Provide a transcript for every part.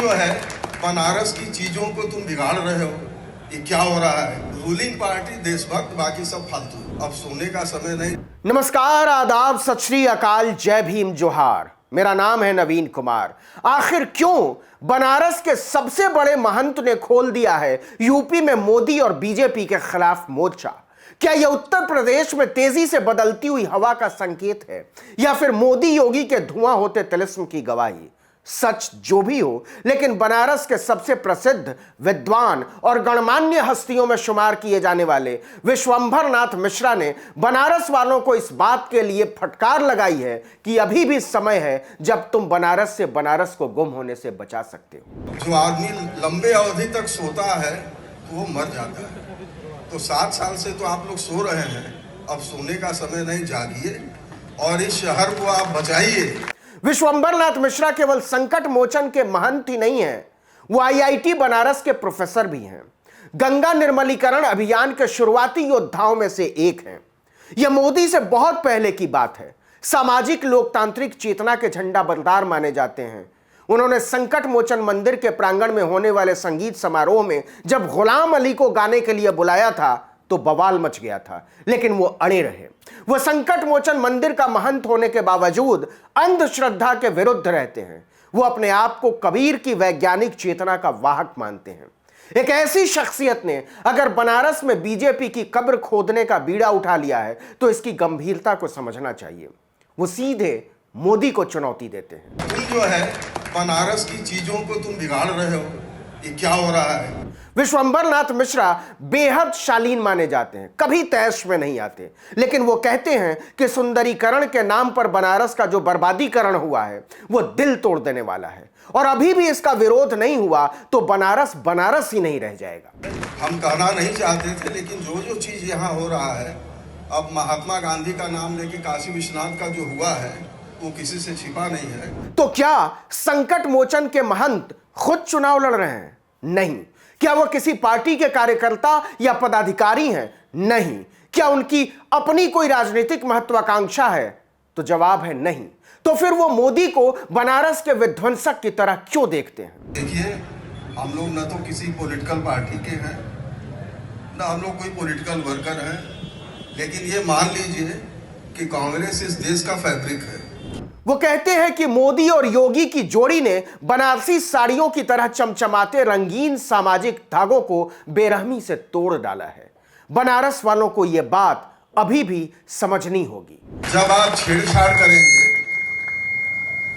जो है बनारस की चीजों को तुम बिगाड़ रहे हो। ये क्या हो रहा है? रूलिंग पार्टी देशभक्त, बाकी सब फालतू। अब सोने का समय नहीं। नमस्कार, आदाब, सत श्री अकाल, जय भीम, जोहार। मेरा नाम है नवीन कुमार। आखिर क्यों बनारस के सबसे बड़े महंत ने खोल दिया है यूपी में मोदी और बीजेपी के खिलाफ मोर्चा? क्या यह उत्तर प्रदेश में तेजी से बदलती हुई हवा का संकेत है या फिर मोदी योगी के धुआं होते तिलिस्म की गवाही? सच जो भी हो, लेकिन बनारस के सबसे प्रसिद्ध विद्वान और गणमान्य हस्तियों में शुमार किए जाने वाले विश्वंभर नाथ मिश्रा ने बनारस वालों को इस बात के लिए फटकार लगाई है कि अभी भी समय है जब तुम बनारस से बनारस को गुम होने से बचा सकते हो। जो आदमी लंबे अवधि तक सोता है तो वो मर जाता है। तो 7 साल से तो आप लोग सो रहे हैं, अब सोने का समय नहीं, जागिए और इस शहर को आप बचाइए। विश्वंभर नाथ मिश्रा केवल संकट मोचन के महंत ही नहीं है, वो आईआईटी बनारस के प्रोफेसर भी हैं। गंगा निर्मलीकरण अभियान के शुरुआती योद्धाओं में से एक हैं। यह मोदी से बहुत पहले की बात है। सामाजिक लोकतांत्रिक चेतना के झंडा बरदार माने जाते हैं। उन्होंने संकट मोचन मंदिर के प्रांगण में होने वाले संगीत समारोह में जब गुलाम अली को गाने के लिए बुलाया था तो बवाल मच गया था, लेकिन वो अड़े रहे। वो संकट मोचन मंदिर का महंत होने के बावजूद अंधश्रद्धा के विरुद्ध रहते हैं। वो अपने आप को कबीर की वैज्ञानिक चेतना का वाहक मानते हैं। एक ऐसी शख्सियत ने अगर बनारस में बीजेपी की कब्र खोदने का बीड़ा उठा लिया है तो इसकी गंभीरता को समझना चाहिए। वो सीधे मोदी को चुनौती देते हैं। तुम जो है बनारस की चीजों को तुम बिगाड़ रहे हो। ये क्या हो रहा है? विश्वंभर नाथ मिश्रा बेहद शालीन माने जाते हैं, कभी तैश में नहीं आते, लेकिन वो कहते हैं कि सुंदरीकरण के नाम पर बनारस का जो बर्बादीकरण हुआ है वो दिल तोड़ देने वाला है और अभी भी इसका विरोध नहीं हुआ तो बनारस बनारस ही नहीं रह जाएगा। हम कहना नहीं चाहते थे, लेकिन जो जो चीज यहाँ हो रहा है, अब महात्मा गांधी का नाम लेके काशी विश्वनाथ का जो हुआ है वो किसी से छिपा नहीं है। तो क्या संकट मोचन के महंत खुद चुनाव लड़ रहे हैं? नहीं। क्या वो किसी पार्टी के कार्यकर्ता या पदाधिकारी हैं? नहीं। क्या उनकी अपनी कोई राजनीतिक महत्वाकांक्षा है? तो जवाब है नहीं। तो फिर वो मोदी को बनारस के विध्वंसक की तरह क्यों देखते हैं? देखिए, हम लोग न तो किसी पॉलिटिकल पार्टी के हैं, न हम लोग कोई पॉलिटिकल वर्कर हैं, लेकिन ये मान लीजिए कि कांग्रेस इस देश का फैब्रिक है। वो कहते हैं कि मोदी और योगी की जोड़ी ने बनारसी साड़ियों की तरह चमचमाते रंगीन सामाजिक धागों को बेरहमी से तोड़ डाला है। बनारस वालों को यह बात अभी भी समझनी होगी। जब आप छेड़छाड़ करेंगे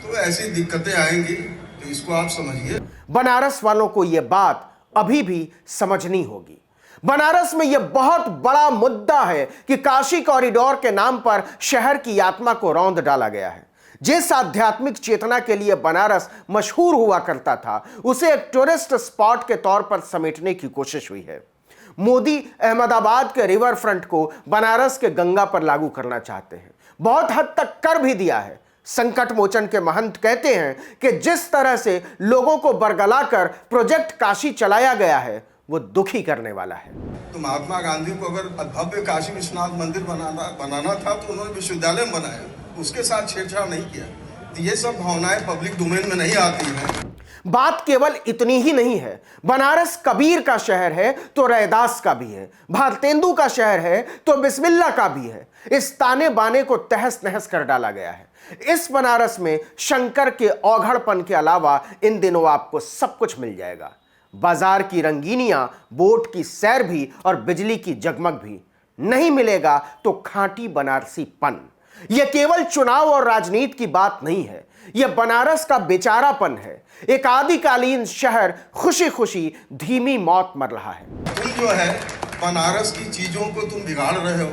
तो ऐसी दिक्कतें आएंगी, तो इसको आप समझिए। बनारस वालों को यह बात अभी भी समझनी होगी। बनारस में यह बहुत बड़ा मुद्दा है कि काशी कॉरिडोर के नाम पर शहर की आत्मा को रौंद डाला गया है। जिस आध्यात्मिक चेतना के लिए बनारस मशहूर हुआ करता था, उसे एक टूरिस्ट स्पॉट के तौर पर समेटने की कोशिश हुई है। मोदी अहमदाबाद के रिवर फ्रंट को बनारस के गंगा पर लागू करना चाहते हैं। बहुत हद तक कर भी दिया है। संकट मोचन के महंत कहते हैं कि जिस तरह से लोगों को बरगलाकर प्रोजेक्ट काशी चलाया गया है वो दुखी करने वाला है। तो महात्मा गांधी को अगर भव्य काशी विश्वनाथ मंदिर बनाना था तो उन्होंने विश्वविद्यालय में बनाया, उसके साथ छेड़छाड़ नहीं किया। तो ये सब भावनाएं पब्लिक डोमेन में नहीं आती हैं। बात केवल इतनी ही नहीं है। बनारस कबीर का शहर है तो रैदास का भी है, भारतेंदु का शहर है तो बिस्मिल्ला का भी है। इस ताने बाने को तहस नहस कर डाला गया है। इस बनारस में शंकर के औघड़पन के अलावा इन दिनों आपको सब कुछ मिल जाएगा। बाजार की रंगीनियां, बोट की सैर भी और बिजली की जगमग भी। नहीं मिलेगा तो खांटी बनारसी पन। यह केवल चुनाव और राजनीति की बात नहीं है, यह बनारस का बेचारापन है। एक आदिकालीन शहर खुशी खुशी धीमी मौत मर रहा है। तुम जो है बनारस की चीजों को तुम बिगाड़ रहे हो।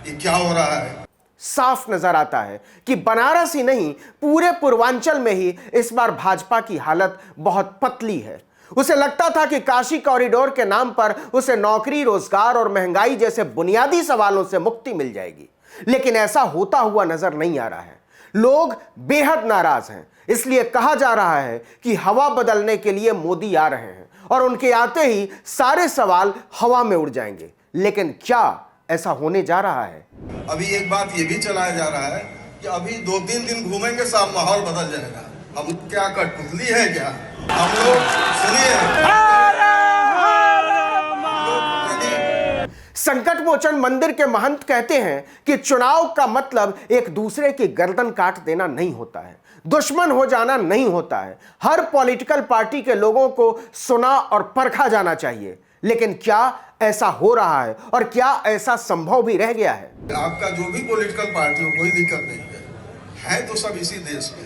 ये क्या हो रहा है? साफ नजर आता है कि बनारस ही नहीं, पूरे पूर्वांचल में ही इस बार भाजपा की हालत बहुत पतली है। उसे लगता था कि काशी कॉरिडोर के नाम पर उसे नौकरी, रोजगार और महंगाई जैसे बुनियादी सवालों से मुक्ति मिल जाएगी, लेकिन ऐसा होता हुआ नजर नहीं आ रहा है। लोग बेहद नाराज हैं। इसलिए कहा जा रहा है कि हवा बदलने के लिए मोदी आ रहे हैं और उनके आते ही सारे सवाल हवा में उड़ जाएंगे। लेकिन क्या ऐसा होने जा रहा है? अभी एक बात ये भी चलाया जा रहा है कि अभी 2-3 दिन घूमेंगे, सब माहौल बदल जाएगा। हम क्या कठपुतली है क्या? हम लोग सुनिए, संकट मोचन मंदिर के महंत कहते हैं कि चुनाव का मतलब एक दूसरे की गर्दन काट देना नहीं होता है, दुश्मन हो जाना नहीं होता है। हर पॉलिटिकल पार्टी के लोगों को सुना और परखा जाना चाहिए, लेकिन क्या ऐसा हो रहा है और क्या ऐसा संभव भी रह गया है? आपका जो भी पॉलिटिकल पार्टी हो, कोई दिक्कत नहीं है तो सब इसी देश के।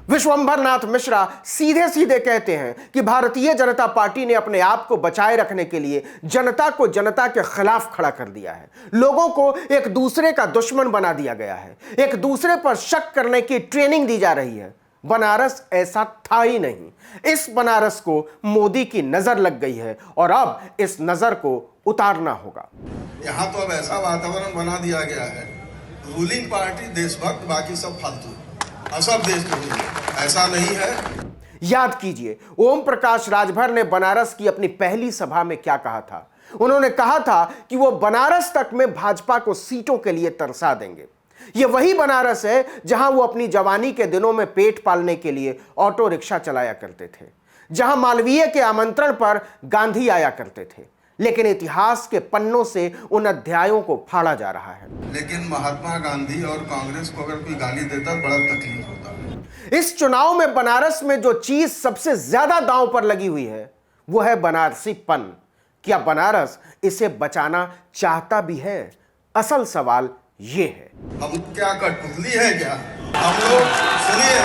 विश्वंभर नाथ मिश्रा सीधे सीधे कहते हैं कि भारतीय जनता पार्टी ने अपने आप को बचाए रखने के लिए जनता को जनता के खिलाफ खड़ा कर दिया है। लोगों को एक दूसरे का दुश्मन बना दिया गया है, एक दूसरे पर शक करने की ट्रेनिंग दी जा रही है। बनारस ऐसा था ही नहीं। इस बनारस को मोदी की नजर लग गई है और अब इस नजर को उतारना होगा। यहाँ तो अब ऐसा वातावरण बना दिया गया है, रूलिंग पार्टी देशभक्त, बाकी सब फालतू, सब देशद्रोही। ऐसा नहीं है। याद कीजिए, ओम प्रकाश राजभर ने बनारस की अपनी पहली सभा में क्या कहा था। उन्होंने कहा था कि वो बनारस तक में भाजपा को सीटों के लिए तरसा देंगे। ये वही बनारस है जहां वो अपनी जवानी के दिनों में पेट पालने के लिए ऑटो रिक्शा चलाया करते थे, जहां मालवीय के आमंत्रण पर गांधी आया करते थे। लेकिन इतिहास के पन्नों से उन अध्यायों को फाड़ा जा रहा है। लेकिन महात्मा गांधी और कांग्रेस को अगर कोई गाली देता बड़ा तकलीफ होता है। इस चुनाव में बनारस में जो चीज सबसे ज्यादा दांव पर लगी हुई है वो है बनारसीपन। क्या बनारस इसे बचाना चाहता भी है? असल सवाल ये है। हम क्या कठपुतली है क्या? हम लोग सुनिए,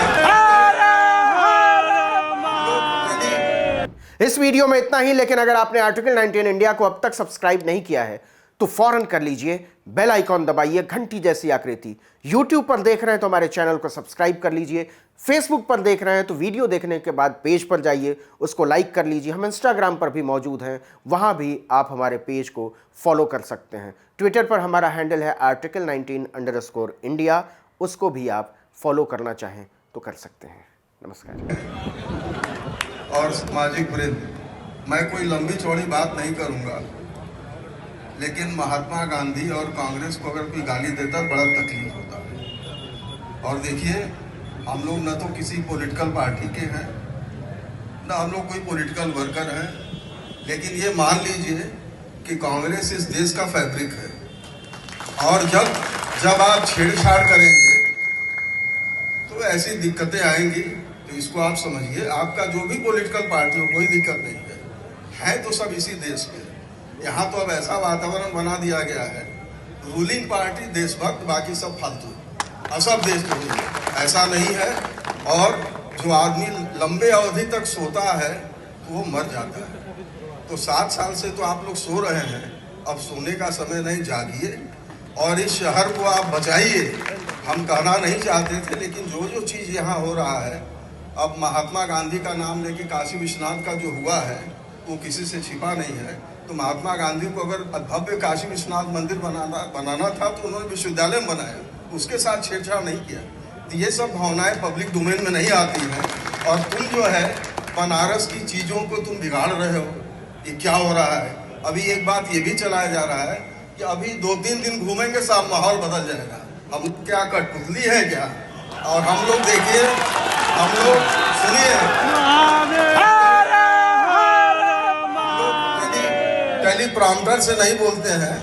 इस वीडियो में इतना ही, लेकिन अगर आपने आर्टिकल 19 इंडिया को अब तक सब्सक्राइब नहीं किया है तो फौरन कर लीजिए, बेल आइकॉन दबाइए, घंटी जैसी आकृति। YouTube पर देख रहे हैं तो हमारे चैनल को सब्सक्राइब कर लीजिए, Facebook पर देख रहे हैं तो वीडियो देखने के बाद पेज पर जाइए, उसको लाइक कर लीजिए। हम Instagram पर भी मौजूद हैं, वहां भी आप हमारे पेज को फॉलो कर सकते हैं। ट्विटर पर हमारा हैंडल है article19_India, उसको भी आप फॉलो करना चाहें तो कर सकते हैं। नमस्कार। और सामाजिक वृंद, मैं कोई लंबी चौड़ी बात नहीं करूंगा, लेकिन महात्मा गांधी और कांग्रेस को अगर कोई गाली देता बड़ा तकलीफ होता है। और देखिए, हम लोग न तो किसी पॉलिटिकल पार्टी के हैं, न हम लोग कोई पॉलिटिकल वर्कर हैं, लेकिन ये मान लीजिए कि कांग्रेस इस देश का फैब्रिक है। और जब आप छेड़छाड़ करेंगे तो ऐसी दिक्कतें आएंगी, तो इसको आप समझिए। आपका जो भी पॉलिटिकल पार्टी हो, कोई दिक्कत नहीं है तो सब इसी देश के। यहाँ तो अब ऐसा वातावरण बना दिया गया है, रूलिंग पार्टी देशभक्त, बाकी सब फालतू, सब देशद्रोही। ऐसा नहीं है। और जो आदमी लंबे अवधि तक सोता है तो वो मर जाता है। तो 7 साल से तो आप लोग सो रहे हैं, अब सोने का समय नहीं, जागिए और इस शहर को आप बचाइए। हम कहना नहीं चाहते थे, लेकिन जो जो चीज़ यहाँ हो रहा है, अब महात्मा गांधी का नाम लेके काशी विश्वनाथ का जो हुआ है वो किसी से छिपा नहीं है। तो महात्मा गांधी को अगर भव्य काशी विश्वनाथ मंदिर बनाना था तो उन्होंने विश्वविद्यालय में बनाया, उसके साथ छेड़छाड़ नहीं किया। तो ये सब भावनाएं पब्लिक डोमेन में नहीं आती हैं। और तुम जो है बनारस की चीज़ों को तुम बिगाड़ रहे हो। ये क्या हो रहा है? अभी एक बात ये भी चलाया जा रहा है कि अभी 2-3 दिन घूमेंगे, सब माहौल बदल जाएगा। हम क्या कठपुतली है क्या? और हम लोग देखिए, हम लोग सुनिए, टेलीप्रॉम्प्टर से नहीं बोलते हैं।